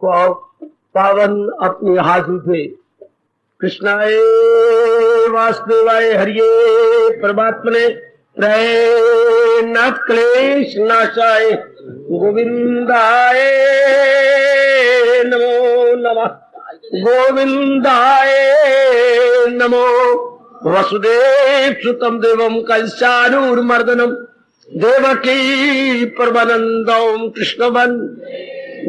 पावन अपने हाथ से कृष्णाय वासुदेवाय हरिये परमात्मने नाथ क्लेश नाशाय गोविंदाय नमो नमः गोविंदाय नमो वसुदेव सुतम देवम कंसानूरमर्दनम देवकी परमानंदम कृष्ण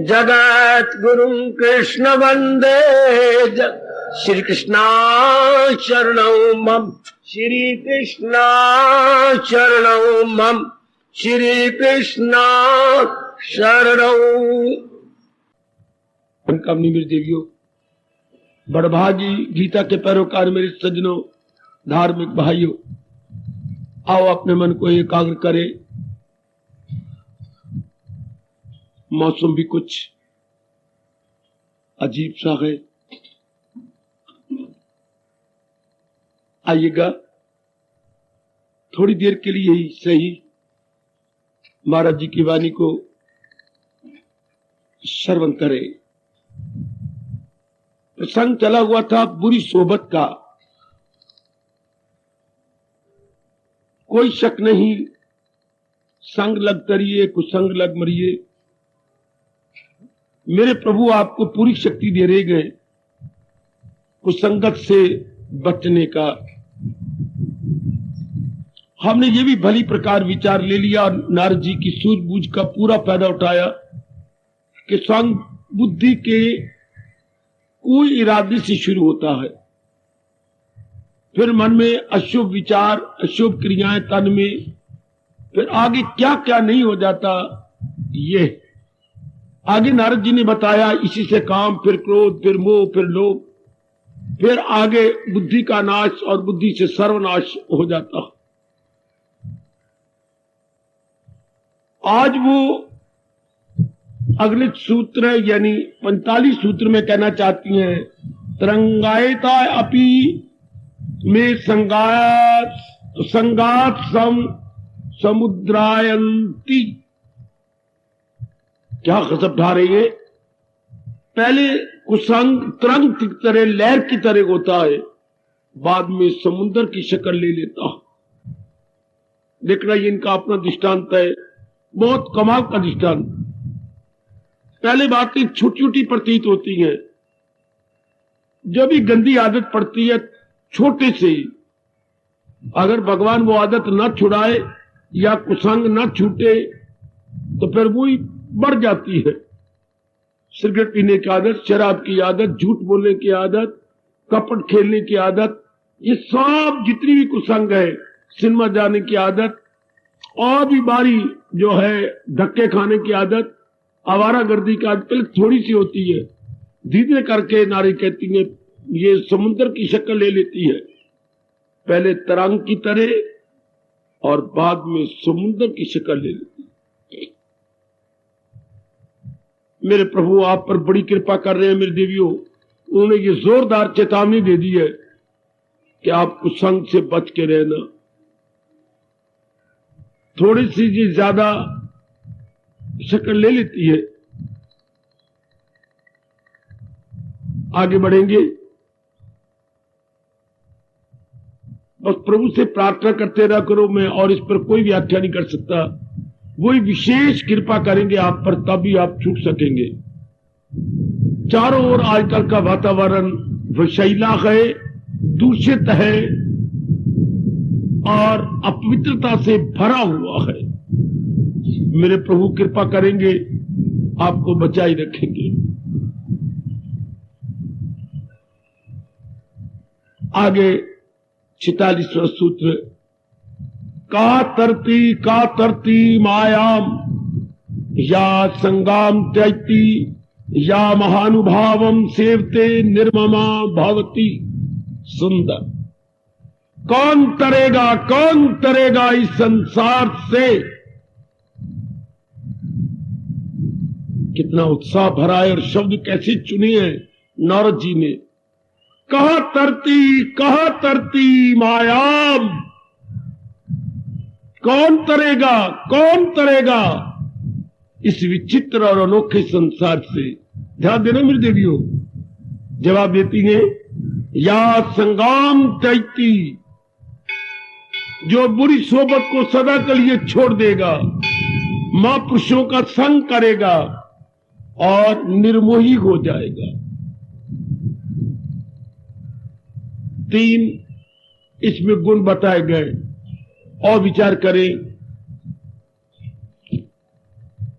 जगत गुरु कृष्ण वंदे श्री कृष्णा शरणौ मम श्री कृष्णा शरणौ मम श्री कृष्णा शरणौ। कमनी मेरी देवियों, बड़भागी गीता के पैरोकार मेरे सज्जनों, धार्मिक भाइयों, आओ अपने मन को एकाग्र करें। मौसम भी कुछ अजीब सा है। आइएगा थोड़ी देर के लिए ही सही महाराज जी की वाणी को श्रवण करें। प्रसंग चला हुआ था बुरी सोबत का। कोई शक नहीं, संग लग तरिए कुसंग लग मरिए। मेरे प्रभु आपको पूरी शक्ति दे रहे गए कुसंगत से बचने का। हमने ये भी भली प्रकार विचार ले लिया और नारद जी की सूझबूझ का पूरा फायदा उठाया कि संग बुद्धि के कोई इरादे से शुरू होता है, फिर मन में अशुभ विचार अशुभ क्रियाएं तन में, फिर आगे क्या क्या नहीं हो जाता। ये आगे नारद जी ने बताया, इसी से काम, फिर क्रोध, फिर मोह, फिर लोभ, फिर आगे बुद्धि का नाश और बुद्धि से सर्वनाश हो जाता। आज वो अगले सूत्र यानी 45 सूत्र में कहना चाहती हैं, तरंगायता अपि में संगात समुद्रायंती। क्या कसम उठा रही है? पहले कुसंग तरंग की तरह, लहर की तरह होता है, बाद में समुद्र की शक्ल ले लेता। देखना ये इनका अपना दृष्टांत है, बहुत कमाल का दृष्टांत। पहले बातें छोटी छोटी प्रतीत होती हैं, जब भी गंदी आदत पड़ती है छोटे से ही, अगर भगवान वो आदत न छुड़ाए या कुसंग न छूटे तो फिर वो ही बढ़ जाती है। सिगरेट पीने की आदत, शराब की आदत, झूठ बोलने की आदत, कपट खेलने की आदत, ये सब जितनी भी कुसंग है, सिनेमा जाने की आदत, और भी बारी जो है धक्के खाने की आदत, आवारागर्दी की आदत पहले थोड़ी सी होती है, धीरे करके नारी कहती है ये समुद्र की शक्ल ले लेती है। पहले तरंग की तरह और बाद में समुद्र की शक्ल ले लेती है। मेरे प्रभु आप पर बड़ी कृपा कर रहे हैं मेरे देवियों। उन्होंने ये जोरदार चेतावनी दे दी है कि आप कुसंग से बच के रहना। थोड़ी सी जी ज्यादा शक्ल ले लेती है। आगे बढ़ेंगे, बस प्रभु से प्रार्थना करते रहा करो। मैं और इस पर कोई व्याख्या नहीं कर सकता। वही विशेष कृपा करेंगे आप पर, तभी आप छूट सकेंगे। चारों ओर आजकल का वातावरण विषैला है, दूषित है और अपवित्रता से भरा हुआ है। मेरे प्रभु कृपा करेंगे, आपको बचाई रखेंगे। आगे 46वां सूत्र, का तरती मायाम या संगाम त्यजति या महानुभावम सेवते निर्ममा भवती। सुंदर, कौन तरेगा इस संसार से। कितना उत्साह भरा है और शब्द कैसे चुने हैं नारद जी ने। कहां तरती मायाम, कौन तरेगा इस विचित्र और अनोखे संसार से। ध्यान देना मेरी देवियों। जवाब देती है, या संगाम दैती, जो बुरी सोबत को सदा के लिए छोड़ देगा, महापुरुषों का संग करेगा और निर्मोही हो जाएगा। 3 इसमें गुण बताए गए और विचार करें।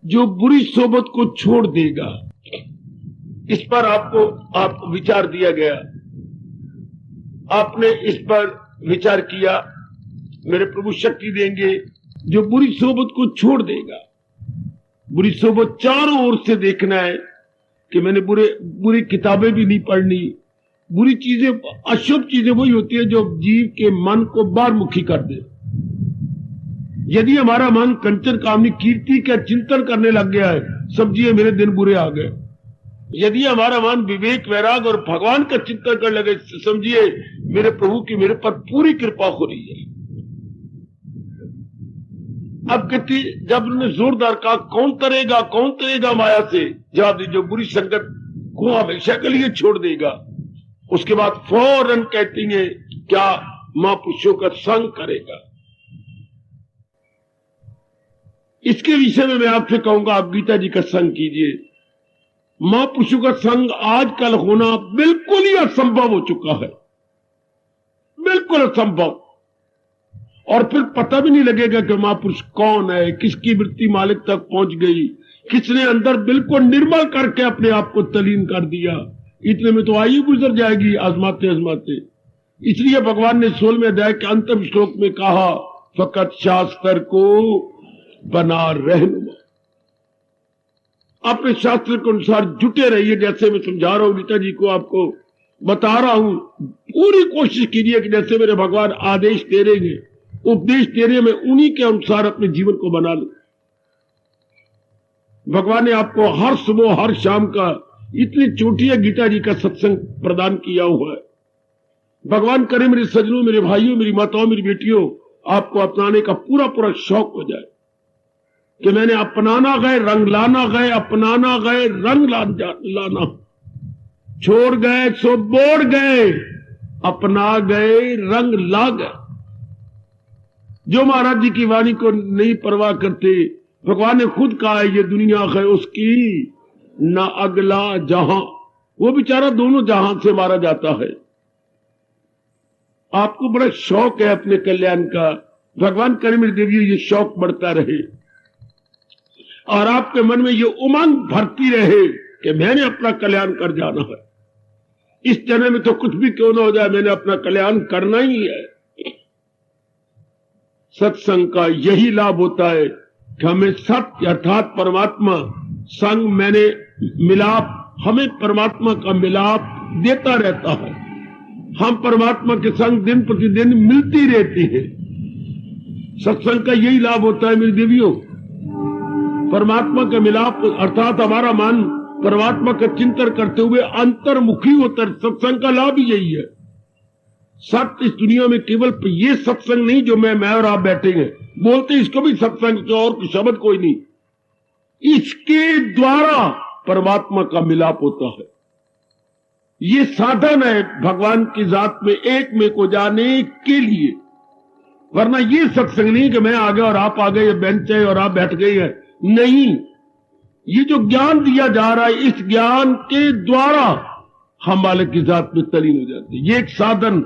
जो बुरी सोबत को छोड़ देगा, इस पर आपको विचार दिया गया। आपने इस पर विचार किया, मेरे प्रभु शक्ति देंगे। जो बुरी सोबत को छोड़ देगा, बुरी सोबत चारों ओर से देखना है कि मैंने बुरी किताबें भी नहीं पढ़नी। बुरी चीजें, अशुभ चीजें वही होती है जो जीव के मन को बारमुखी कर दे। यदि हमारा मन कंचन कामनी कीर्ति का चिंतन करने लग गया है, समझिए मेरे दिन बुरे आ गए। यदि हमारा मन विवेक वैराग और भगवान का चिंतन करने लगे, समझिए मेरे प्रभु की मेरे पर पूरी कृपा हो रही है। अब कहती, जब उन्होंने जोरदार कहा, कौन तरेगा माया से, जवाब दीजिए, बुरी संगत को हमेशा के लिए छोड़ देगा। उसके बाद फौरन कहती है, क्या महापुरुषों का संग करेगा। इसके विषय में मैं आपसे कहूंगा, आप गीता जी का संग कीजिए। महापुरुषों का संग आजकल होना बिल्कुल ही असंभव हो चुका है, बिल्कुल असंभव। और फिर पता भी नहीं लगेगा कि महापुरुष कौन है, किसकी वृत्ति मालिक तक पहुंच गई, किसने अंदर बिल्कुल निर्मल करके अपने आप को तलीन कर दिया। इतने में तो आयु गुजर जाएगी आजमाते आजमाते। इसलिए भगवान ने 16वें अध्याय के अंतिम श्लोक में कहा, फकत शास्त्र को बना रहनुमा। अपने शास्त्र के अनुसार जुटे रहिए। जैसे मैं समझा रहा हूं गीता जी को, आपको बता रहा हूं, पूरी कोशिश कीजिए कि जैसे मेरे भगवान आदेश दे रहे हैं, उपदेश दे रहे हैं, मैं उन्हीं के अनुसार अपने जीवन को बना लूं। भगवान ने आपको हर सुबह हर शाम का इतनी चोटिया गीता जी का सत्संग प्रदान किया हुआ है। भगवान करे मेरे सजनों, मेरे भाइयों, मेरी माताओं, मेरी बेटियों, आपको अपनाने का पूरा पूरा शौक हो जाए कि मैंने अपनाना गए रंग लाना गए, अपनाना गए रंग लाना, छोड़ गए सो बोड़ गए, अपना गए रंग ला गए। जो महाराज जी की वाणी को नहीं परवाह करते, भगवान ने खुद कहा है, ये दुनिया है उसकी न अगला जहां, वो बेचारा दोनों जहां से मारा जाता है। आपको बड़ा शौक है अपने कल्याण का, भगवान करे मेरी देवी ये शौक बढ़ता रहे और आपके मन में ये उमंग भरती रहे कि मैंने अपना कल्याण कर जाना है। इस जन्म में तो कुछ भी क्यों ना हो जाए, मैंने अपना कल्याण करना ही है। सत्संग का यही लाभ होता है कि हमें सत्य अर्थात परमात्मा संग मैंने मिलाप, हमें परमात्मा का मिलाप देता रहता है। हम परमात्मा के संग दिन प्रतिदिन मिलती रहती है। सत्संग का यही लाभ होता है मेरी देवियों। परमात्मा का मिलाप अर्थात हमारा मन परमात्मा का चिंतन करते हुए अंतर्मुखी होता है। सत्संग का लाभ ही यही है। सत्य इस दुनिया में केवल ये सत्संग नहीं जो मैं और आप बैठे हैं बोलते, इसको भी सत्संग के और शब्द कोई नहीं, इसके द्वारा परमात्मा का मिलाप होता है। ये साधन है भगवान की जात में एक में को जाने के लिए। वरना ये सत्संग नहीं कि मैं आ गया और आप आ गए, ये बेंच है और आप बैठ गए हैं, नहीं। ये जो ज्ञान दिया जा रहा है, इस ज्ञान के द्वारा हम मालिक की जात में तलीन हो जाते हैं। ये एक साधन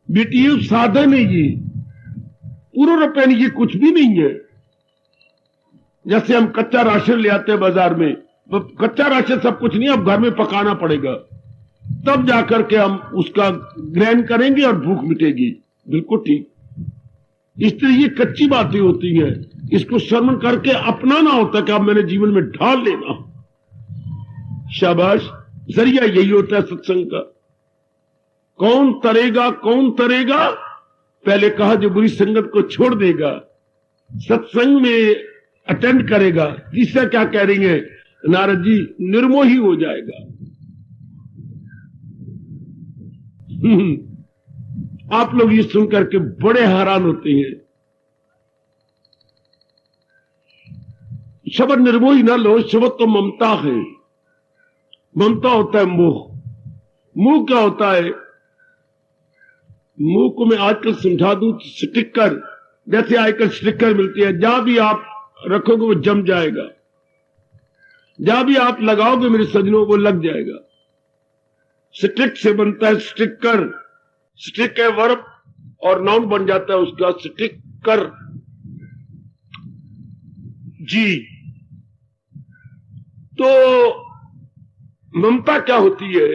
बेटियों, साधन है ये, पूर्ण रुपये नहीं, ये कुछ भी नहीं है। जैसे हम कच्चा राशन ले आते हैं बाजार में, तो कच्चा राशन सब कुछ नहीं, अब घर में पकाना पड़ेगा, तब जाकर के हम उसका ग्रहण करेंगे और भूख मिटेगी। बिल्कुल ठीक। इसलिए ये कच्ची बातें होती हैं, इसको श्रवण करके अपनाना होता है कि अब मैंने जीवन में ढाल लेना। शाबाश, जरिया यही होता है सत्संग का। कौन तरेगा, कौन तरेगा? पहले कहा जो बुरी संगत को छोड़ देगा, सत्संग में अटेंड करेगा। तीसरा क्या कह रही है नारद जी? निर्मोही हो जाएगा। आप लोग ये सुनकर के बड़े हैरान होते हैं। शब्द निर्मोही ना लो, शब्द तो ममता है। ममता होता है मोह। मोह क्या होता है? मोह को मैं आजकल समझा दूं, स्टिकर, जैसे आजकल स्टिकर मिलते हैं, जहां भी आप रखोगे वो जम जाएगा, जहां भी आप लगाओगे मेरे सजनों वो लग जाएगा। स्टिक से बनता है स्टिकर। स्टिक है वर्ब और नाउन बन जाता है उसका, स्टिकर जी। तो ममता क्या होती है?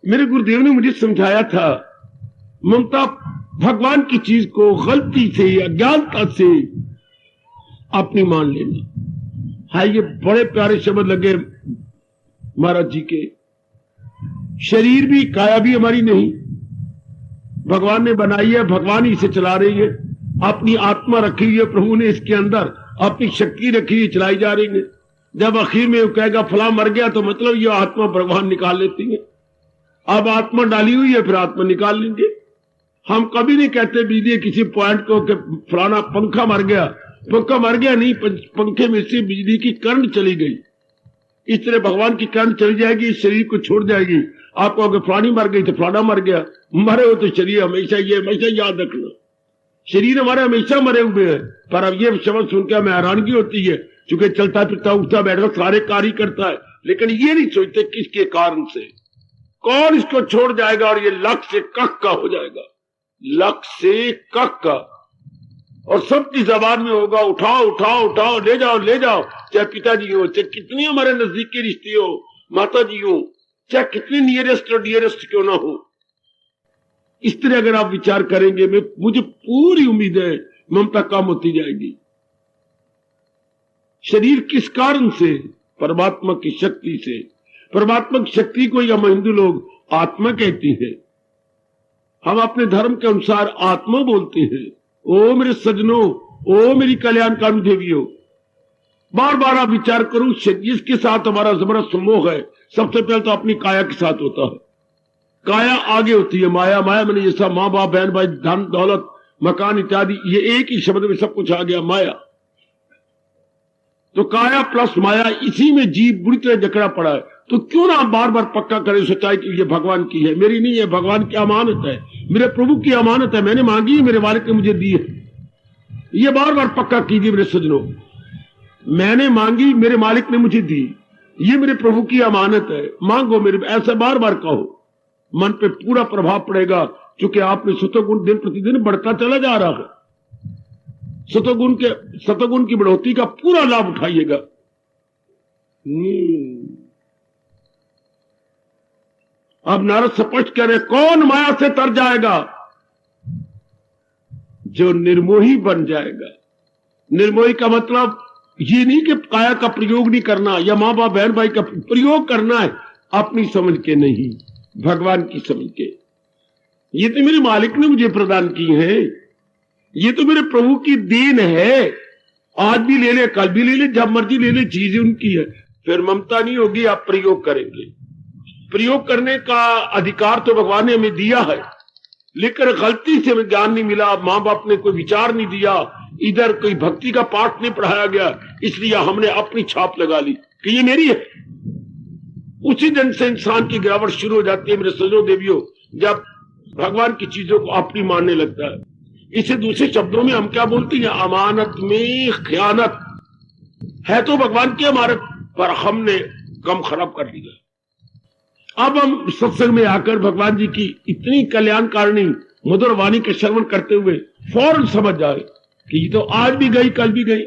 मेरे गुरुदेव ने मुझे समझाया था, ममता भगवान की चीज को गलती से, अज्ञानता से अपनी मान लेना है। ये बड़े प्यारे शब्द लगे महाराज जी के। शरीर भी, काया भी हमारी नहीं, भगवान ने बनाई है, भगवान ही इसे चला रही है। अपनी आत्मा रखी हुई है प्रभु ने इसके अंदर, अपनी शक्ति रखी हुई, चलाई जा रही है। जब आखिर में वो कहेगा फला मर गया, तो मतलब ये आत्मा भगवान निकाल लेती है। अब आत्मा डाली हुई है, फिर आत्मा निकाल लेंगे। हम कभी नहीं कहते बिजली किसी पॉइंट को कि फलाना पंखा मर गया। पंखा मर गया नहीं, पंखे में से बिजली की करंट चली गई। इस तरह भगवान की करंट चली जाएगी, इस शरीर को छोड़ जाएगी। आप कहोगे फलानी मर गई तो फलाना मर गया। मरे हो तो शरीर हमेशा, ये हमेशा याद रखना, शरीर हमारे हमेशा मरे हुए हैं। पर अब ये शब्द सुनकर हमें हैरानगी होती है, चूंकि चलता फिरता उठता बैठता सारे कार्य करता है, लेकिन ये नहीं सोचते किसके कारण से, कौन इसको छोड़ जाएगा और ये लक से कक का हो जाएगा, लक से कक का। और सबकी जबान में होगा उठाओ उठाओ उठाओ, ले जाओ ले जाओ, चाहे पिताजी हो, चाहे कितनी हमारे नजदीक की रिश्ते हो, माता जी हो, चाहे कितनी नियरेस्ट और डियरेस्ट क्यों ना हो। इस तरह अगर आप विचार करेंगे, मुझे पूरी उम्मीद है ममता कम होती जाएगी। शरीर किस कारण से? परमात्मा की शक्ति से। परमात्मा की शक्ति को हम हिंदू लोग आत्मा कहते हैं, हम अपने धर्म के अनुसार आत्मा बोलते हैं। ओ मेरे सजनों, ओ मेरी कल्याणकारी देवियों, बार बार आप विचार करो, जिसके साथ हमारा जबरदस्त मोह है, सबसे पहले तो अपनी काया के साथ होता है। काया आगे होती है माया। माया मैंने जैसा माँ बाप, बहन भाई, धन दौलत, मकान इत्यादि, ये एक ही शब्द में सब कुछ आ गया, माया। तो काया प्लस माया, इसी में जीव बुरी तरह जकड़ा पड़ा है। तो क्यों ना बार बार पक्का करें सच्चाई कि ये भगवान की है, मेरी नहीं है, भगवान की अमानत है, मेरे प्रभु की अमानत है, मैंने मांगी, मेरे मालिक ने मुझे दी है। ये बार बार पक्का कीजिए मेरे सजनों, मैंने मांगी, मेरे मालिक ने मुझे दी, ये मेरे प्रभु की अमानत है, मांगो मेरे, ऐसा बार बार कहो। मन पे पूरा प्रभाव पड़ेगा, क्योंकि आपने सतोगुण दिन प्रतिदिन बढ़ता चला जा रहा है। सतोगुण की बढ़ोतरी का पूरा लाभ उठाइएगा। अब नारद स्पष्ट कह रहे, कौन माया से तर जाएगा? जो निर्मोही बन जाएगा। निर्मोही का मतलब ये नहीं कि काया का प्रयोग नहीं करना या मां बाप बहन भाई का प्रयोग करना है, अपनी समझ के नहीं, भगवान की समझ के। ये तो मेरे मालिक ने मुझे प्रदान की है, ये तो मेरे प्रभु की देन है। आज भी ले ले, कल भी ले ले, जब मर्जी ले ले, चीजें उनकी है। फिर ममता नहीं होगी, आप प्रयोग करेंगे। प्रयोग करने का अधिकार तो भगवान ने हमें दिया है, लेकिन गलती से हमें ज्ञान नहीं मिला, मां बाप ने कोई विचार नहीं दिया, इधर कोई भक्ति का पाठ नहीं पढ़ाया गया, इसलिए हमने अपनी छाप लगा ली कि ये मेरी है। उसी दिन से इंसान की गिरावट शुरू हो जाती है मेरे सजनों देवियों, जब भगवान की चीजों को अपनी मानने लगता है। इसे दूसरे शब्दों में हम क्या बोलते हैं? अमानत में खयानत है तो भगवान की अमानत, पर हमने कम खराब कर लिया। अब हम सत्संग में आकर भगवान जी की इतनी कल्याणकारिणी मधुर वाणी का श्रवण करते हुए फौरन समझ जाए कि ये तो आज भी गई, कल भी गई।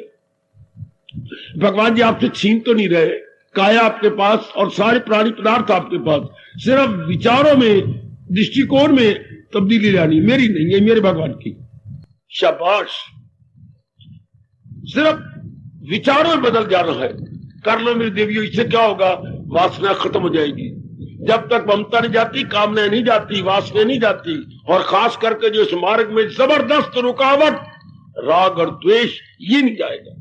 भगवान जी आपसे छीन तो नहीं रहे, काया आपके पास और सारे प्राणी पदार्थ आपके पास, सिर्फ विचारों में, दृष्टिकोण में तब्दीली लानी, मेरी नहीं है, मेरे भगवान की। शाबाश, सिर्फ विचारों में बदल जाना है। कर लो मेरी देवियों, इससे क्या होगा? वासना खत्म हो जाएगी। जब तक ममता नहीं जाती, कामना नहीं जाती, वासना नहीं जाती, और खास करके जो इस मार्ग में जबरदस्त रुकावट राग और द्वेष, ये नहीं जाएगा।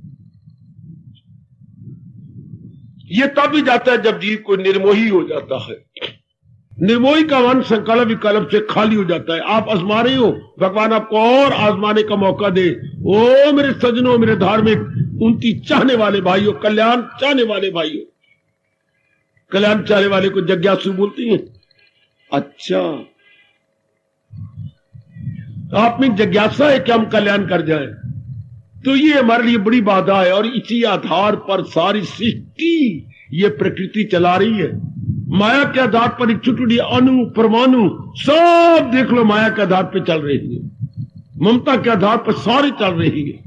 ये तब भी जाता है जब जीव को निर्मोही हो जाता है। निर्मोही का मन संकल्प विकल्प से खाली हो जाता है। आप आजमा रहे हो, भगवान आपको और आजमाने का मौका दे। ओ मेरे सजनों, मेरे धार्मिक उनकी चाहने वाले भाइयों, कल्याण चाहने वाले भाइयों, कल्याण चाहने वाले को जिज्ञासु बोलती हैं। अच्छा, आप में जिज्ञासा है कि हम कल्याण कर जाएं, तो ये हमारे लिए बड़ी बाधा है। और इसी आधार पर सारी सृष्टि, ये प्रकृति चला रही है। माया के आधार पर एक छोटी अणु, परमाणु सब देख लो माया के आधार पर चल रही है, ममता के आधार पर सारी चल रही है।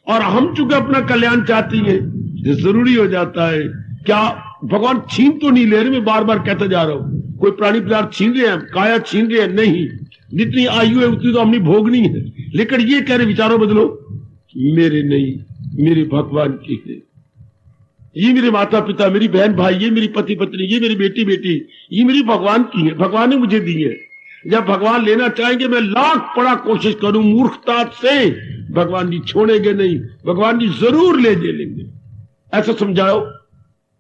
और हम चूंकि अपना कल्याण चाहती हैं, ये जरूरी हो जाता है। क्या भगवान छीन तो नहीं ले रहे, मैं बार बार कहता जा रहा हूं, कोई प्राणी पदार्थ छीन रहे हैं, काया छीन रहे हैं, नहीं। जितनी आयु है उतनी तो हमने भोगनी है। लेकिन ये कह रहे विचारों बदलो, मेरे नहीं, मेरे भगवान की है। ये मेरे माता पिता, मेरी बहन भाई, ये मेरी पति पत्नी, ये मेरी बेटी बेटी, ये मेरी भगवान की है, भगवान ने मुझे दी है। जब भगवान लेना चाहेंगे, मैं लाख बड़ा कोशिश करूं मूर्खता से, भगवान जी छोड़ेंगे नहीं, भगवान जी जरूर ले लेंगे। ऐसा समझाओ,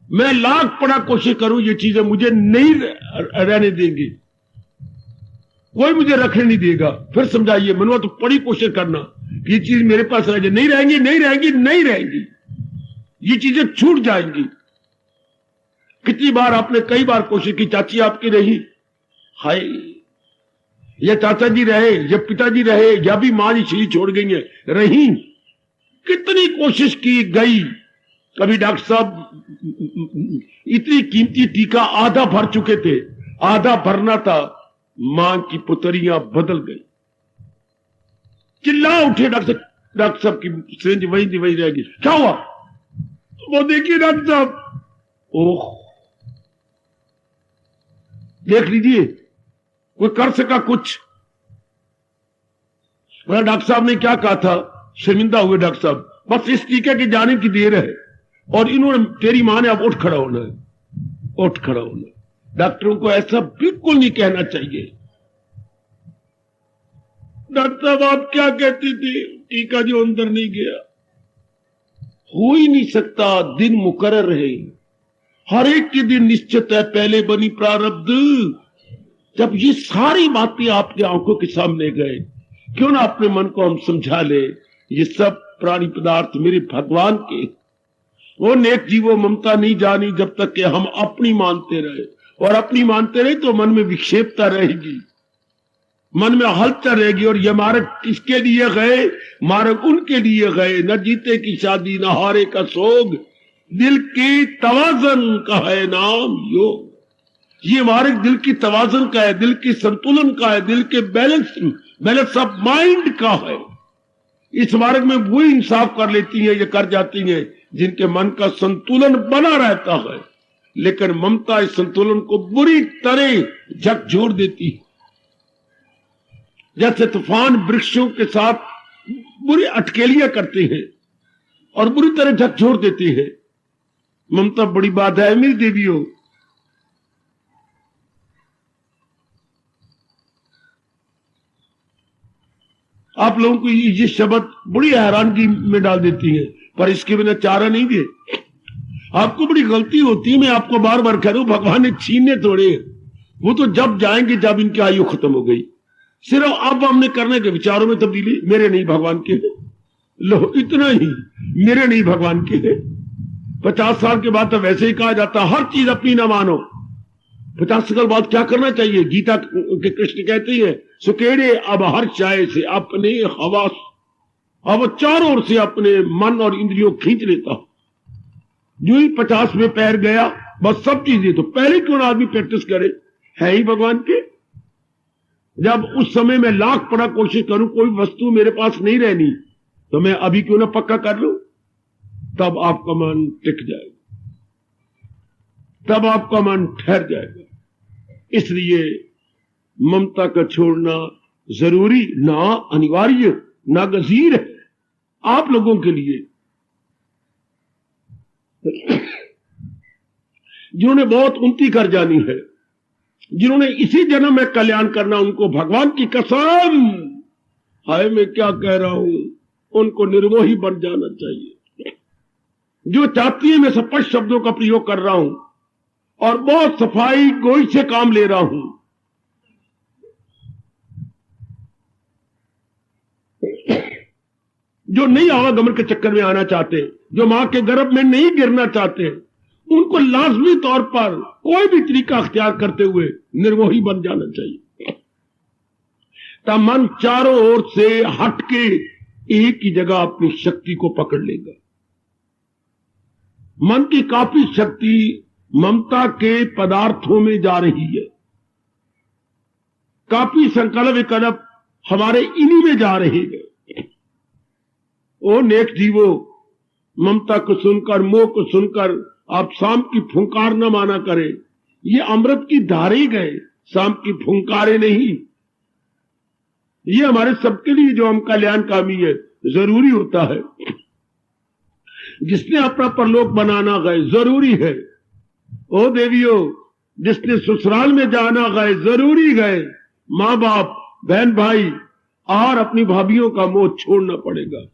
मैं लाख बड़ा कोशिश करूं, ये चीजें मुझे नहीं रहने देंगे, कोई मुझे रखने नहीं देगा। फिर समझाइए, मनवा तो बड़ी कोशिश करना कि ये चीज मेरे पास रह जाए, नहीं रहेंगी, नहीं रहेंगी, नहीं रहेंगी, ये चीजें छूट जाएंगी। कितनी बार आपने, कई बार कोशिश की, चाची आपकी रही, हाय, या चाचा जी रहे, या पिताजी रहे, या भी मां जी शरीर छोड़ गई है, रही, कितनी कोशिश की गई। कभी डॉक्टर साहब इतनी कीमती टीका आधा भर चुके थे, आधा भरना था, मां की पुतरियां बदल गई, चिल्ला उठे डॉक्टर साहब की सिरिंज वही रहेगी, क्या हुआ? वो देखिए डॉक्टर साहब, ओह, देख लीजिए, कोई कर सका कुछ? डॉक्टर साहब ने क्या कहा था, शर्मिंदा हुए डॉक्टर साहब, बस इस टीके की जाने की देर है, और इन्होंने, तेरी मां ने अब उठ खड़ा होना है, उठ खड़ा होना। डॉक्टरों को ऐसा बिल्कुल नहीं कहना चाहिए। डॉक्टर साहब आप क्या कहती थी? टीका जो अंदर नहीं गया, हो ही नहीं सकता, दिन मुकर्रर है, हर एक के दिन निश्चित है, पहले बनी प्रारब्ध। जब ये सारी बातें आपकी आंखों के सामने गए, क्यों ना अपने मन को हम समझा ले, ये सब प्राणी पदार्थ मेरे भगवान के। वो नेक जीवो ममता नहीं जानी जब तक कि हम अपनी मानते रहे, और अपनी मानते रहे तो मन में विक्षेपता रहेगी, मन में हलचल रहेगी। और ये मार्ग किसके लिए गए? मार्ग उनके लिए गए, न जीते की शादी न हारे का सोग, दिल की तवाजन का है नाम योग। ये मार्ग दिल की तवाजन का है, दिल की संतुलन का है, दिल के बैलेंस ऑफ माइंड का है। इस मार्ग में वो इंसाफ कर लेती हैं, ये कर जाती हैं जिनके मन का संतुलन बना रहता है। लेकिन ममता इस संतुलन को बुरी तरह झकझोर देती है, जैसे तूफान वृक्षों के साथ बुरी अटकेलियां करते हैं और बुरी तरह झकझोर देते हैं। ममता बड़ी बाधा है मेरी देवियों। आप लोगों को ये शब्द बड़ी हैरानगी में डाल देती है, पर इसके बिना चारा नहीं दे। आपको बड़ी गलती होती है, मैं आपको बार बार कह रहा हूं, भगवान ने छीने थोड़े, वो तो जब जाएंगे जब इनकी आयु खत्म हो गई। सिर्फ अब हमने करने के विचारों में तब्दीली, मेरे नहीं भगवान के है, लो इतना ही, मेरे नहीं भगवान के है। 50 साल के बाद तो वैसे ही कहा जाता, हर चीज अपनी ना मानो। 50 साल बाद क्या करना चाहिए? गीता के कृष्ण कहते हैं, सुकेड़े अब हर चाय से अपने हवास, अब चारों ओर से अपने मन और इंद्रियों खींच लेता। जो ही 50 में पैर गया, बस सब चीजें, तो पहले क्यों ना आदमी प्रैक्टिस करे, है ही भगवान के। जब उस समय में लाख बड़ा कोशिश करूं, कोई वस्तु मेरे पास नहीं रहनी, तो मैं अभी क्यों ना पक्का कर लूं, तब आपका मन टिक जाएगा, तब आपका मन ठहर जाएगा। इसलिए ममता का छोड़ना जरूरी, ना अनिवार्य, ना गजीर है आप लोगों के लिए, जिन्होंने बहुत उन्नति कर जानी है, जिन्होंने इसी जन्म में कल्याण करना, उनको भगवान की कसम, हाय मैं क्या कह रहा हूं, उनको निर्मोही बन जाना चाहिए। जो चाहती है, मैं स्पष्ट शब्दों का प्रयोग कर रहा हूं और बहुत सफाई गोई से काम ले रहा हूं। जो नहीं आवागमन के चक्कर में आना चाहते, जो मां के गर्भ में नहीं गिरना चाहते, उनको लाजमी तौर पर कोई भी तरीका अख्तियार करते हुए निर्मोही बन जाना चाहिए। तब मन चारों ओर से हटके एक ही जगह अपनी शक्ति को पकड़ लेगा। मन की काफी शक्ति ममता के पदार्थों में जा रही है, काफी संकल्प विकल्प हमारे इन्हीं में जा रहे हैं। ओ नेक जीवो, ममता को सुनकर, मोह को सुनकर आप शाम की फुंकार न माना करें। ये अमृत की धारे गए, शाम की फुंकारे नहीं। ये हमारे सबके लिए जो हम कल्याणकामी है, जरूरी होता है। जिसने अपना परलोक बनाना गए, जरूरी है। ओ देवियों, जिसने ससुराल में जाना गए, जरूरी गए। माँ बाप, बहन भाई और अपनी भाभीियों का मोह छोड़ना पड़ेगा,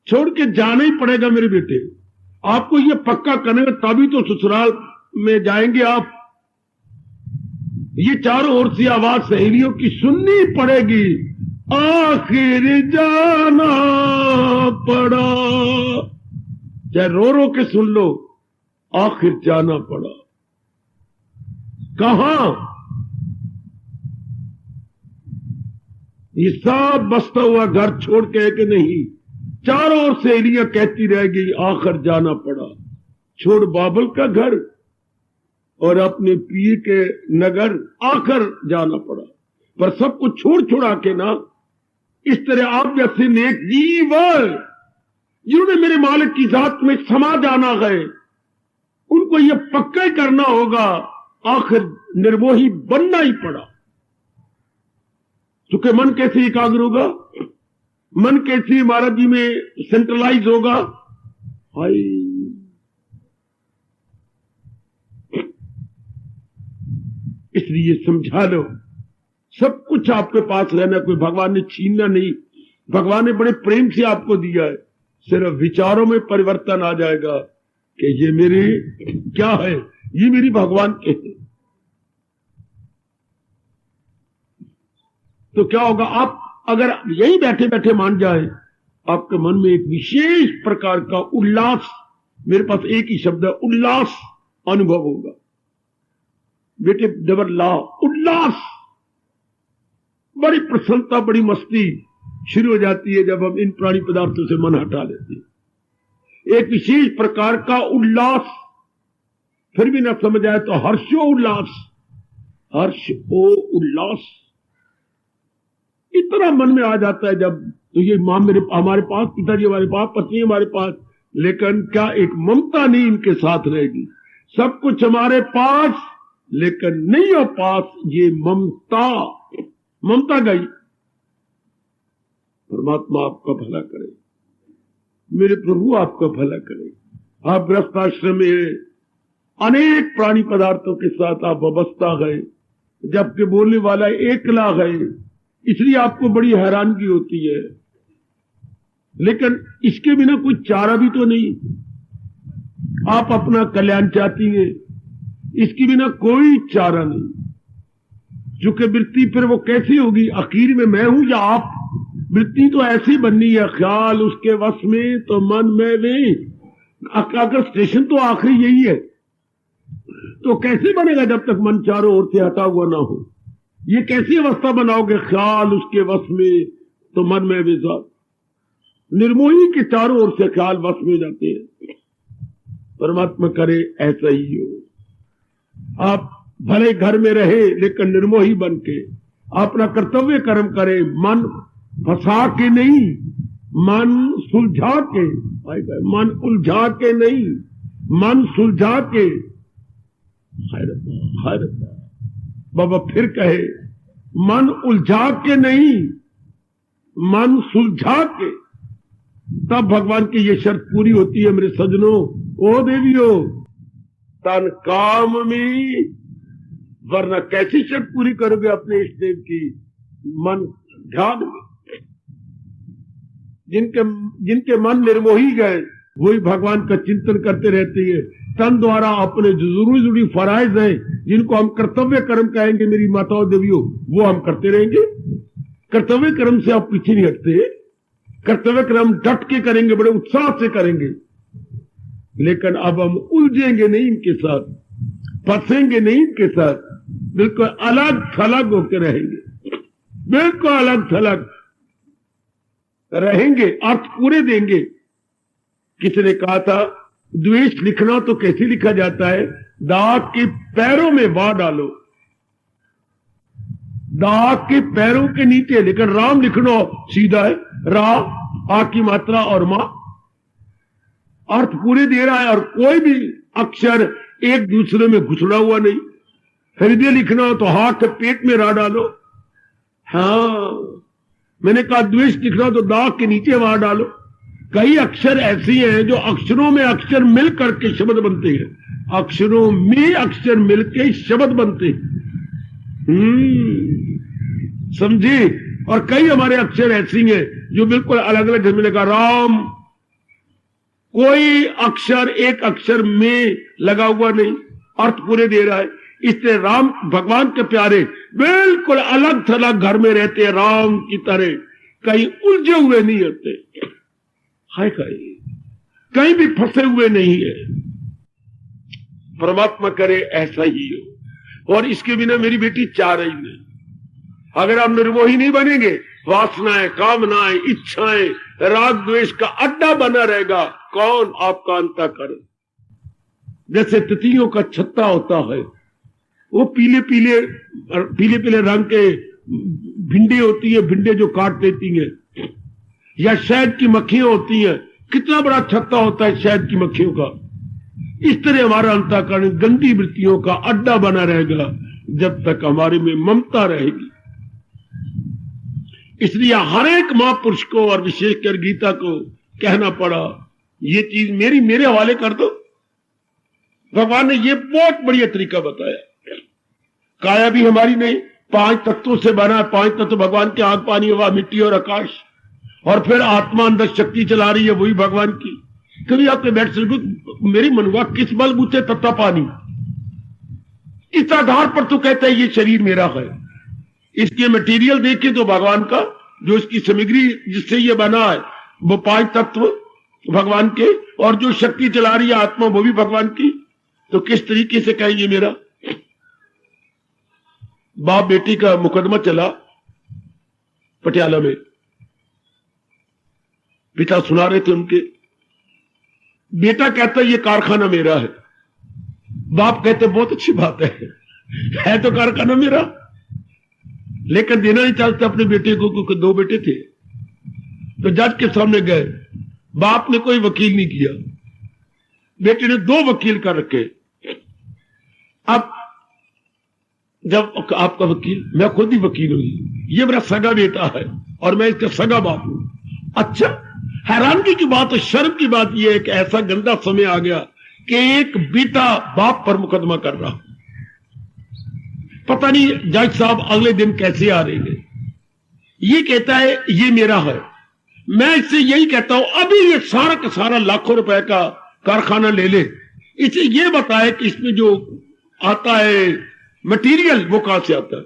छोड़ के जाना ही पड़ेगा। मेरे बेटे, आपको ये पक्का करने तभी तो ससुराल में जाएंगे आप। ये चारों ओर से आवाज सहेलियों की सुननी पड़ेगी। आखिर जाना पड़ा, चाहे रो रो के सुन लो, आखिर जाना पड़ा। कहां? ये सब बसता हुआ घर छोड़ के है कि नहीं? चारों ओर सहेलियां कहती रह गई, आखिर जाना पड़ा। छोड़ बाबुल का घर और अपने पीर के नगर, आखिर जाना पड़ा। पर सब कुछ छोड़ छुड़ा के ना, इस तरह आप जैसे नेक जीव जिन्होंने मेरे मालिक की जात में समा जाना गए, उनको यह पक्का ही करना होगा, आखिर निर्मोही बनना ही पड़ा। क्योंकि मन कैसे एकाग्र होगा, मन कैसे महाराज जी में सेंट्रलाइज होगा? हाय, इसलिए समझा लो, सब कुछ आपके पास रहना, कोई भगवान ने छीनना नहीं। भगवान ने बड़े प्रेम से आपको दिया है, सिर्फ विचारों में परिवर्तन आ जाएगा कि ये मेरे क्या है, ये मेरी भगवान के है। तो क्या होगा? आप अगर यही बैठे बैठे मान जाए, आपके मन में एक विशेष प्रकार का उल्लास, मेरे पास एक ही शब्द है, उल्लास अनुभव होगा। बेटे डबल ला, उल्लास, बड़ी प्रसन्नता, बड़ी मस्ती शुरू हो जाती है जब हम इन प्राणी पदार्थों से मन हटा लेते हैं। एक विशेष प्रकार का उल्लास, फिर भी ना समझ आए तो हर्षो उल्लास, हर्ष ओ उल्लास इतना मन में आ जाता है जब, तो ये मां हमारे पास, पिताजी हमारे पास, पत्नी हमारे पास, लेकिन क्या एक ममता नहीं इनके साथ रहेगी? सब कुछ हमारे पास लेकिन नहीं हो पास, ये ममता, ममता गई। परमात्मा आपका भला करे, मेरे प्रभु आपका भला करे। आप गृहस्थाश्रम में अनेक प्राणी पदार्थों के साथ आप वाबस्ता गए, जबकि बोलने वाला एकला गए, इसलिए आपको बड़ी हैरानगी होती है। लेकिन इसके बिना कोई चारा भी तो नहीं। आप अपना कल्याण चाहती हैं, इसके बिना कोई चारा नहीं। चूंकि वृत्ति फिर वो कैसी होगी? आखिर में मैं हूं या आप? वृत्ति तो ऐसी बननी है, ख्याल उसके वश में तो मन में नहीं। अगर स्टेशन तो आखिरी यही है, तो कैसे बनेगा जब तक मन चारों ओर से हटा हुआ ना हो? ये कैसी अवस्था बनाओगे? ख्याल उसके वश में तो मन में विचार, निर्मोही के चारों ओर से ख्याल वश में जाते हैं। परमात्मा करे ऐसा ही हो। आप भले घर में रहे लेकिन निर्मोही बन के अपना कर्तव्य कर्म करे, मन फंसा के नहीं, मन सुलझा के, मन उलझा के नहीं, मन सुलझा के। हर बाबा फिर कहे, मन उलझा के नहीं, मन सुलझा के, तब भगवान की ये शर्त पूरी होती है। मेरे सजनों, ओ देवियों, तन काम में, वरना कैसी शर्त पूरी करोगे अपने इष्ट देव की? मन ध्यान में। जिनके मन निर्मोही गए, वही भगवान का चिंतन करते रहते हैं। तन द्वारा अपने जरूरी जरूरी फराइज हैं, जिनको हम कर्तव्य कर्म कहेंगे मेरी माताओं देवियों, वो हम करते रहेंगे। कर्तव्य कर्म से आप पीछे नहीं हटते। कर्तव्य कर्म डट के करेंगे, बड़े उत्साह से करेंगे, लेकिन अब हम उलझेंगे नहीं इनके साथ, फंसेंगे नहीं इनके साथ, बिल्कुल अलग थलग होकर रहेंगे, बिल्कुल अलग थलग रहेंगे, अर्थ पूरे देंगे। किसी ने कहा था द्वेष लिखना तो कैसे लिखा जाता है, दाग के पैरों में वाह डालो, दाग के पैरों के नीचे, लेकिन राम लिखना सीधा है, रा आ की मात्रा और मां अर्थ पूरे दे रहा है, और कोई भी अक्षर एक दूसरे में घुसड़ा हुआ नहीं। हृदय लिखना हो तो हाथ के पेट में रा डालो। हाँ, मैंने कहा द्वेष लिखना तो दाग के नीचे वाह डालो। कई अक्षर ऐसी हैं जो अक्षरों में अक्षर मिल करके शब्द बनते हैं, अक्षरों में अक्षर मिलके शब्द बनते हैं। समझे? और कई हमारे अक्षर ऐसी हैं जो बिल्कुल अलग अलग, जैसे मैंने कहा राम, कोई अक्षर एक अक्षर में लगा हुआ नहीं, अर्थ पूरे दे रहा है। इसलिए राम भगवान के प्यारे बिल्कुल अलग थलग घर में रहते हैं, राम की तरह कहीं उलझे हुए नहीं होते, हाय कहीं भी फंसे हुए नहीं है। परमात्मा करे ऐसा ही हो। और इसके बिना मेरी बेटी चाह रही नहीं। अगर आप निर्मोही नहीं बनेंगे, वासनाएं, कामनाएं, इच्छाएं, राग द्वेष का अड्डा बना रहेगा। कौन? आपका अंतःकरण। जैसे तितलियों का छत्ता होता है, वो पीले पीले रंग के भिंडे होती है, भिंडे जो काट देती हैं, या शहद की मक्खियां होती हैं, कितना बड़ा छत्ता होता है शहद की मक्खियों का। इस तरह हमारा अंतःकरण गंदी वृत्तियों का अड्डा बना रहेगा जब तक हमारे में ममता रहेगी। इसलिए हर एक महापुरुष को और विशेषकर गीता को कहना पड़ा, ये चीज मेरे हवाले कर दो। भगवान ने ये बहुत बढ़िया तरीका बताया। काया भी हमारी नहीं, 5 तत्वों से बना है। 5 तत्व भगवान के, आग, पानी, हवा, मिट्टी और आकाश। और फिर आत्मा अंदर शक्ति चला रही है, वही भगवान की। कभी आपके बैठ सकते, मेरी मनुआ किस बल बूते तत्ता पानी, इस आधार पर तो कहता है ये शरीर मेरा है। इसके मटेरियल देखे तो भगवान का, जो इसकी सामग्री जिससे ये बना है वो 5 तत्व भगवान के, और जो शक्ति चला रही है आत्मा वो भी भगवान की। तो किस तरीके से कहेंगे मेरा? बाप बेटी का मुकदमा चला पटियाला में, पिता सुना रहे थे उनके। बेटा कहता है ये कारखाना मेरा है, बाप कहते बहुत अच्छी बात है तो कारखाना मेरा, लेकिन देना नहीं चाहते अपने बेटे को, क्योंकि 2 बेटे थे। तो जज के सामने गए, बाप ने कोई वकील नहीं किया, बेटे ने 2 वकील कर रखे। अब जब आपका वकील, मैं खुद ही वकील हूं, ये मेरा सगा बेटा है और मैं इसका सगा बाप हूं। अच्छा, हैरानगी की बात और शर्म की बात यह है कि ऐसा गंदा समय आ गया कि एक बेटा बाप पर मुकदमा कर रहा। पता नहीं जज साहब अगले दिन कैसे आ रहे हैं। ये कहता है ये मेरा है, मैं इससे यही कहता हूं अभी ये सारा का सारा लाखों रुपए का कारखाना ले ले, इसे ये बताए कि इसमें जो आता है मटेरियल वो कहां से आता है।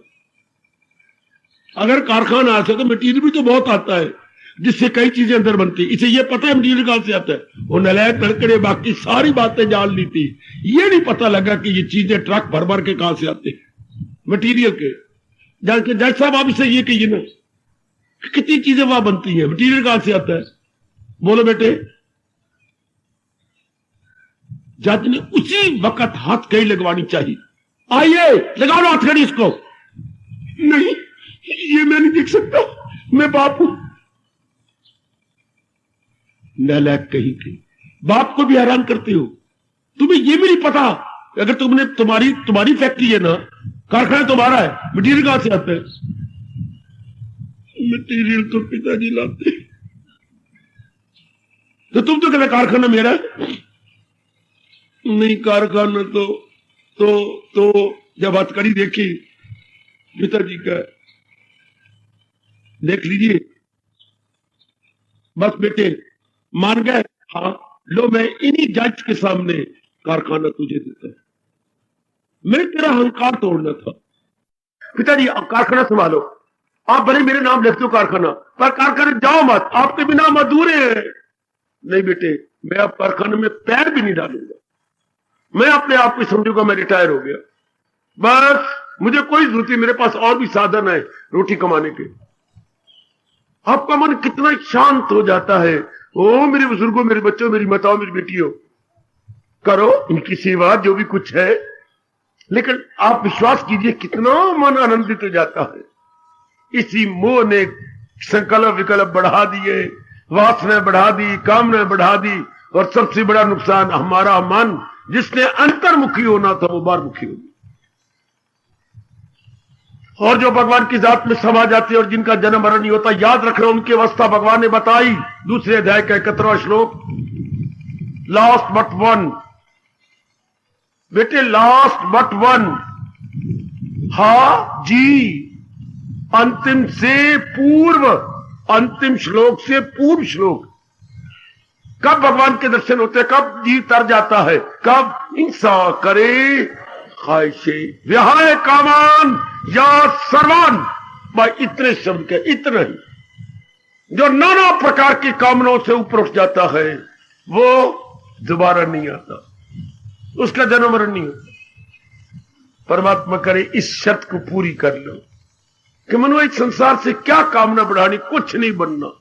अगर कारखाना आता है तो मटेरियल भी तो बहुत आता है जिससे कई चीजें अंदर बनती, इसे ये पता है मटेरियल कहां से आता है। वो नलायक लड़के बाकी सारी बातें जान ली थी, ये नहीं पता लगा कि ये चीजें ट्रक भर भर के कहां से आते हैं मटेरियल के। जज साहब आप इसे ये कहिए ना, कितनी चीजें वहां बनती हैं, मटेरियल कहां से आता है, बोलो बेटे। जज ने उसी वक्त हाथ कड़ी लगवानी चाहिए, आइए लगाओ हाथ कड़ी इसको। नहीं, ये मैं नहीं देख सकता, मैं बाप हूं। नालायक कहीं की, बाप को भी हैरान करते हो। तुम्हें ये भी नहीं पता, अगर तुम्हारी फैक्ट्री है ना, कारखाना तुम्हारा है, मटेरियल कहां से आता है। मटेरियल तो पिताजी लाते, तो तुम तो कहते कारखाना मेरा है। नहीं, कारखाना तो जब हथकड़ी देखी पिताजी का, देख लीजिए, बस बेटे मान गए, हाँ लो मैं इन्हीं जज के सामने कारखाना तुझे देता है। मैं तेरा अहंकार तोड़ना था। पिताजी आप कारखाना संभालो, आप भले मेरे नाम लिख दो कारखाना, पर कारखाने जाओ मत, आपके बिना हम अधूरे हैं। नहीं बेटे, मैं अब कारखाने में पैर भी नहीं डालूंगा। मैं अपने आप को समझूंगा मैं रिटायर हो गया, बस मुझे कोई जरूरत नहीं, मेरे पास और भी साधन है रोटी कमाने के। आपका मन कितना शांत हो जाता है। ओ मेरे बुजुर्गों, मेरे बच्चों, मेरी माताओं, मेरी बेटियों, करो इनकी सेवा जो भी कुछ है, लेकिन आप विश्वास कीजिए कितना मन आनंदित हो जाता है। इसी मोह ने संकल्प विकल्प बढ़ा दिए, वासना बढ़ा दी, कामना बढ़ा दी, और सबसे बड़ा नुकसान हमारा मन, जिसने अंतर्मुखी होना था वो बाहरमुखी हो गया। और जो भगवान की जात में समा जाते और जिनका जन्म मरण नहीं होता, याद रखना उनकी अवस्था भगवान ने बताई दूसरे अध्याय का 71वां श्लोक, लास्ट बट वन। बेटे लास्ट बट वन, हा जी, अंतिम से पूर्व, अंतिम श्लोक से पूर्व श्लोक। कब भगवान के दर्शन होते हैं, कब जीव तर जाता है, कब हिंसा करे ख्वाहिशे विहाय कामान या सर्वान, भाई इतने शब्द के, इतना ही। जो नाना प्रकार की कामनाओं से ऊपर उठ जाता है वो दोबारा नहीं आता, उसका जन्म मरण नहीं होता। परमात्मा करे इस शर्त को पूरी कर लो कि मनो इस संसार से क्या कामना बढ़ानी, कुछ नहीं बनना।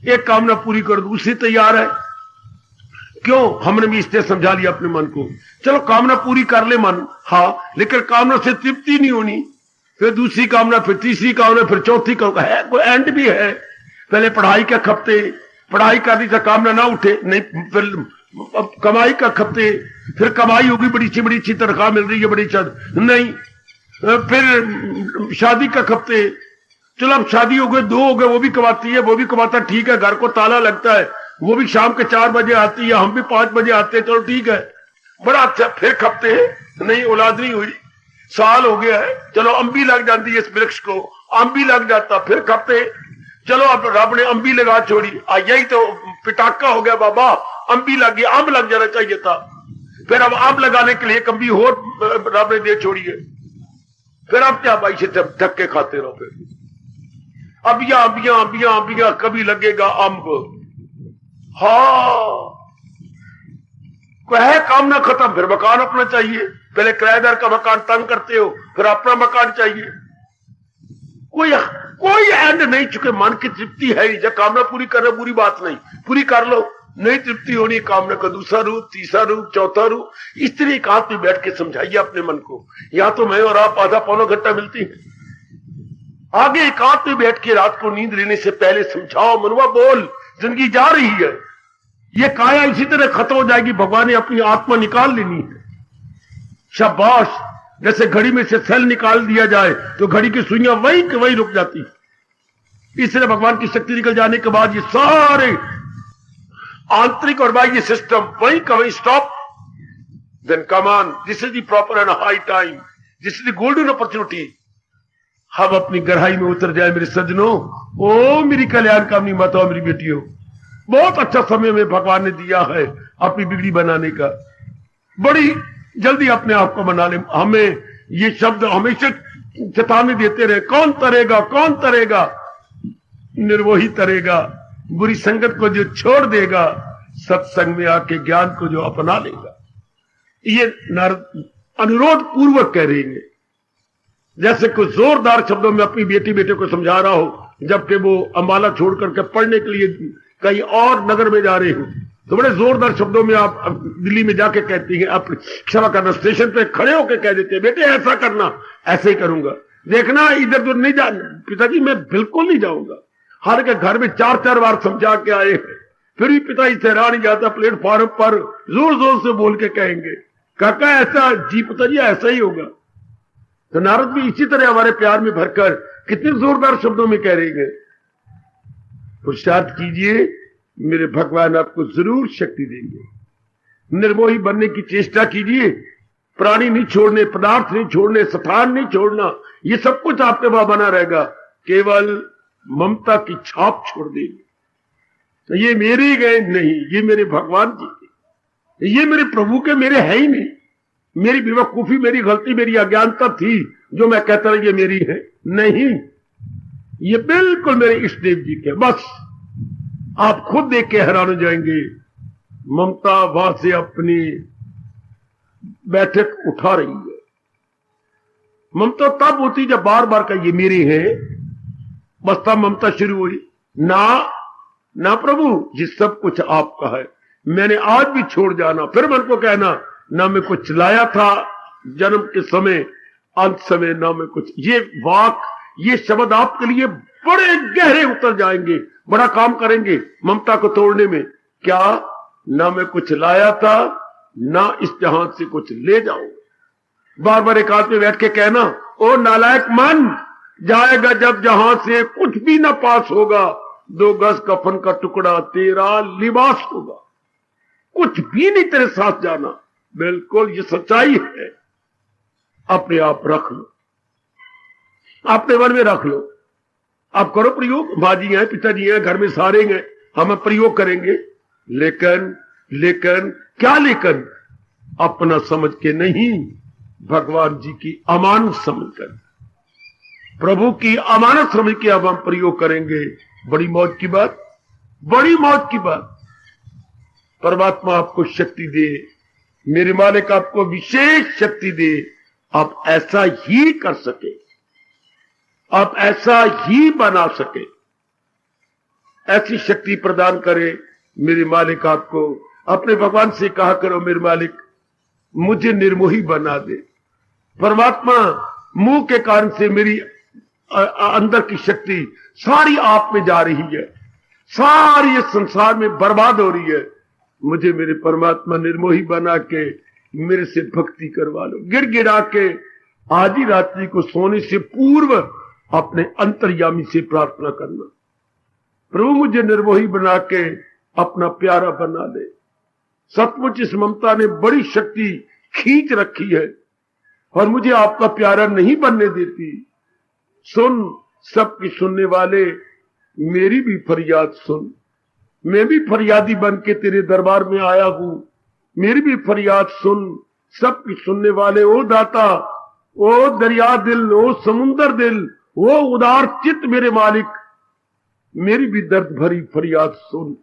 एक कामना पूरी कर दो, उसे तैयार है। क्यों? हमने भी इससे समझा लिया अपने मन को, चलो कामना पूरी कर ले मन, हाँ, लेकिन कामना से तृप्ति नहीं होनी, फिर दूसरी कामना, फिर तीसरी कामना, फिर चौथी कामना, है कोई एंड भी है। पहले पढ़ाई का खपते, पढ़ाई करनी से कामना ना उठे, नहीं, फिर कमाई का खपते, फिर कमाई होगी, बड़ी अच्छी तनख्वाह मिल रही है, बड़ी नहीं, फिर शादी का खपते, चलो अब शादी हो गए, 2 हो गए, वो भी कमाती है, वो भी कमाता, ठीक है, घर को ताला लगता है, वो भी शाम के 4 बजे आती है, हम भी 5 बजे आते हैं, चलो ठीक है, बड़ा अच्छा। फिर खपते हैं, नहीं औलाद नहीं हुई, साल हो गया है, चलो अम्बी लग जाती है, इस वृक्ष को अम्बी लग जाता, फिर खपते, चलो अब रब ने अम्बी लगा छोड़ी, यही तो पिटाका हो गया बाबा, अम्बी लग गई, आम लग जाना चाहिए था, फिर अब आम लगाने के लिए कभी और रब ने दे छोड़ी है, फिर अब क्या भाई से धक्के खाते रहो, फिर अबिया अबिया अबिया अबिया, कभी लगेगा अम्ब, हाँ, वह कामना खत्म, फिर मकान अपना चाहिए, पहले किराएदार का मकान तंग करते हो, फिर अपना मकान चाहिए, कोई एंड नहीं, चुके मन की तृप्ति है ही। जब कामना पूरी कर रहे, बुरी बात नहीं, पूरी कर लो, नहीं तृप्ति होनी, कामना का दूसरा रूप, तीसरा रूप, चौथा रूप, इस तरह एकांत में बैठ के समझाइए अपने मन को। या तो मैं और आप आधा पौना घंटा मिलती है, आगे एकांत में बैठ के रात को नींद लेने से पहले समझाओ, मनवा बोल, जिंदगी जा रही है, ये काया इसी तरह खत्म हो जाएगी, भगवान ने अपनी आत्मा निकाल लेनी है। शाबाश, जैसे घड़ी में से सेल निकाल दिया जाए तो घड़ी की सुइयां वहीं के वहीं रुक जाती, इसलिए भगवान की शक्ति निकल जाने के बाद ये सारे आंतरिक और बाह्य सिस्टम वहीं का वहीं stop. Then come on, this is the proper and high time, this is the golden opportunity. हम अपनी गहराई में उतर जाए मेरे सज्जनों, ओ मेरी कल्याण कामनी माताओं, मेरी बेटियों, बहुत अच्छा समय में भगवान ने दिया है अपनी बिगड़ी बनाने का। बड़ी जल्दी अपने आप को बना ले। हमें ये शब्द हमेशा चेतावनी देते रहे, कौन तरेगा, कौन तरेगा, निर्मोही तरेगा, बुरी संगत को जो छोड़ देगा, सत्संग में आके ज्ञान को जो अपना लेगा। ये नारद अनुरोध पूर्वक कह रहे हैं, जैसे कोई जोरदार शब्दों में अपनी बेटे को समझा रहा हो, जबकि वो अंबाला छोड़ करके पढ़ने के लिए कहीं और नगर में जा रहे हो, तो बड़े जोरदार शब्दों में आप दिल्ली में जाके कहती हैं, आप क्षमा करना, स्टेशन पे खड़े होकर कह देते हैं, बेटे ऐसा करना, ऐसे ही करूंगा, देखना इधर उधर नहीं जा। पिताजी मैं बिल्कुल नहीं जाऊंगा। हालांकि घर में 4 बार समझा के आए हैं, फिर भी पिता इससे रहा नहीं जाता, प्लेटफॉर्म पर जोर जोर से बोल के कहेंगे, काका ऐसा, जी पिताजी ऐसा ही होगा। तो नारद भी इसी तरह हमारे प्यार में भरकर कितने जोरदार शब्दों में कह रहे हैं, पुरुषार्थ कीजिए, मेरे भगवान आपको जरूर शक्ति देंगे। निर्मोही बनने की चेष्टा कीजिए, प्राणी नहीं छोड़ने, पदार्थ नहीं छोड़ने, स्थान नहीं छोड़ना, ये सब कुछ आपके पास बना रहेगा, केवल ममता की छाप छोड़ देंगे। तो ये मेरे गए नहीं, ये मेरे भगवान जी के, ये मेरे प्रभु के, मेरे है ही नहीं। मेरी बेवकूफी, मेरी गलती, मेरी अज्ञानता थी जो मैं कहता रहा ये मेरी है, नहीं, ये बिल्कुल मेरे इष्टदेव जी के, बस आप खुद देख के हैरान हो जाएंगे। ममता वहां से अपनी बैठक उठा रही है। ममता तब होती जब बार बार का ये मेरे है, बस तब ममता शुरू हुई। ना प्रभु, ये सब कुछ आपका है, मैंने आज भी छोड़ जाना, फिर मन को कहना ना मैं कुछ लाया था जन्म के समय, अंत समय ना मैं कुछ। ये वाक, ये शब्द आपके लिए बड़े गहरे उतर जाएंगे, बड़ा काम करेंगे ममता को तोड़ने में। क्या? ना मैं कुछ लाया था, ना इस जहां से कुछ ले जाऊं। बार बार एक आदमी बैठ के कहना, ओ नालायक मन, जाएगा जब जहां से कुछ भी ना पास होगा, 2 गज कफन का टुकड़ा तेरा लिबास होगा, कुछ भी नहीं तेरे साथ जाना। बिल्कुल ये सच्चाई है। अपने आप रख लो, अपने मन में रख लो। आप करो प्रयोग, माँ जी हैं, पिताजी हैं, घर में सारे हैं, हम प्रयोग करेंगे। लेकिन क्या लेकिन? अपना समझ के नहीं, भगवान जी की अमानत समझकर, प्रभु की अमानत समझ के अब हम प्रयोग करेंगे। बड़ी मौज की बात, बड़ी मौज की बात। परमात्मा आपको शक्ति दे, मेरे मालिक आपको विशेष शक्ति दे, आप ऐसा ही कर सके, आप ऐसा ही बना सके, ऐसी शक्ति प्रदान करे मेरे मालिक आपको। अपने भगवान से कहा करो, मेरे मालिक मुझे निर्मोही बना दे। परमात्मा, मुंह के कारण से मेरी अंदर की शक्ति सारी आप में जा रही है, सारी इस संसार में बर्बाद हो रही है। मुझे मेरे परमात्मा निर्मोही बना के मेरे से भक्ति करवा लो। गिड़गिड़ा के आधी रात्रि को सोने से पूर्व अपने अंतर्यामी से प्रार्थना करना, प्रभु मुझे निर्मोही बना के अपना प्यारा बना दे। सचमुच इस ममता ने बड़ी शक्ति खींच रखी है और मुझे आपका प्यारा नहीं बनने देती। सुन, सबकी सुनने वाले, मेरी भी फरियाद सुन। मैं भी फरियादी बन के तेरे दरबार में आया हूं, मेरी भी फरियाद सुन। सबकी सुनने वाले, ओ दाता, ओ दरिया दिल, ओ समुंदर दिल, ओ उदार चित्त मेरे मालिक, मेरी भी दर्द भरी फरियाद सुन।